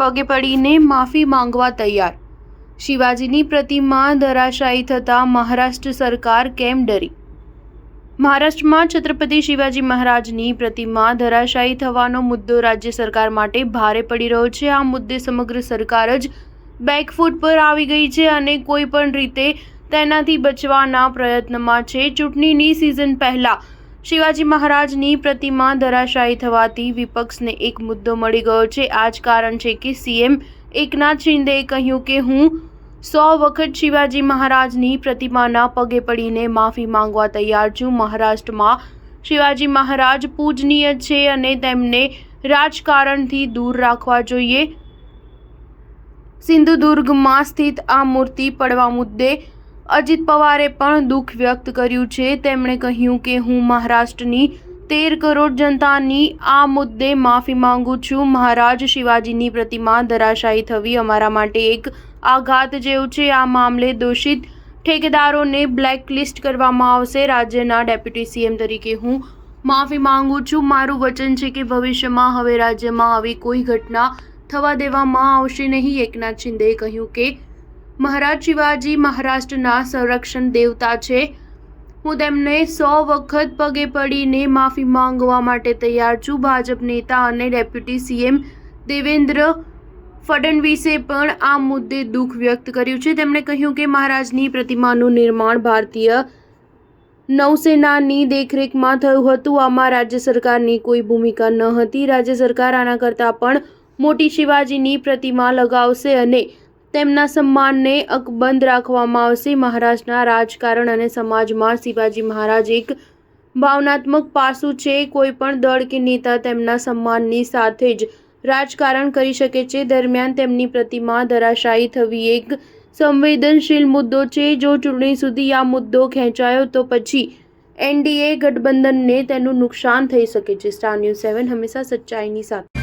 પગે પડીને માફી માંગવા તૈયાર। શિવાજીની પ્રતિમા ધરાશાયી થતાં મહારાષ્ટ્ર સરકાર કેમ ડરી? મહારાષ્ટ્રમાં છત્રપતિ શિવાજી મહારાજની પ્રતિમા ધરાશાયી થવાનો મુદ્દો રાજ્ય સરકાર માટે ભારે પડી રહ્યો છે। આ મુદ્દે સમગ્ર સરકાર જ બેકફૂટ પર આવી ગઈ છે અને કોઈ પણ રીતે તેનાથી બચવાના પ્રયત્નમાં છે। ચૂંટણીની સિઝન પહેલા શિવાજી મહારાજની પ્રતિમા ધરાશાયી થવાથી વિપક્ષને એક મુદ્દો મળી ગયો છે। આ જ કારણ છે કે સીએમ એકનાથ શિંદેએ કહ્યું કે હું 100 વખત શિવાજી મહારાજની પ્રતિમાના પગે પડીને માફી માંગવા તૈયાર છું। મહારાષ્ટ્રમાં શિવાજી મહારાજ પૂજનીય છે અને તેમને રાજકારણથી દૂર રાખવા જોઈએ। સિંધુદુર્ગમાં સ્થિત આ મૂર્તિ પડવા મુદ્દે અજિત પવારે પણ દુઃખ વ્યક્ત કર્યું છે। તેમણે કહ્યું કે હું મહારાષ્ટ્રની 13 કરોડ જનતાની આ મુદ્દે માફી માંગુ છું। મહારાજ શિવાજીની પ્રતિમા ધરાશાયી થવી અમારા માટે એક આઘાત જેવું છે। આ મામલે દોષિત ઠેકેદારોને બ્લેકલિસ્ટ કરવામાં આવશે। રાજ્યના ડેપ્યુટી સીએમ તરીકે હું માફી માંગુ છું। મારું વચન છે કે ભવિષ્યમાં હવે રાજ્યમાં આવી કોઈ ઘટના થવા દેવામાં આવશે નહીં। એકનાથ શિંદેએ કહ્યું કે મહારાજ શિવાજી મહારાષ્ટ્રના સંરક્ષણ દેવતા છે। હું તેમને 100 વખત પગે પડીને માફી માંગવા માટે તૈયાર છું। ભાજપ નેતા અને ડેપ્યુટી સીએમ દેવેન્દ્ર ફડણવીસે પણ આ મુદ્દે દુઃખ વ્યક્ત કર્યું છે। તેમણે કહ્યું કે મહારાજની પ્રતિમાનું નિર્માણ ભારતીય નૌસેનાની દેખરેખમાં થયું હતું। આમાં રાજ્ય સરકારની કોઈ ભૂમિકા ન હતી। રાજ્ય સરકાર આના કરતાં પણ મોટી શિવાજીની પ્રતિમા લગાવશે અને તેમના સન્માનને અકબંધ રાખવામાં આવશે। મહારાષ્ટ્રના રાજકારણ અને સમાજમાં શિવાજી મહારાજ એક ભાવનાત્મક પાસું છે। કોઈ પણ દળ કે નેતા તેમના સન્માનની સાથે જ રાજકારણ કરી શકે છે। દરમિયાન તેમની પ્રતિમા ધરાશાયી થવી એક સંવેદનશીલ મુદ્દો છે। જો ચૂંટણી સુધી આ મુદ્દો ખેંચાયો તો પછી એનડીએ ગઠબંધનને તેનું નુકસાન થઈ શકે છે। સ્ટાર ન્યૂઝ 7 હંમેશા સચ્ચાઈની સાથે।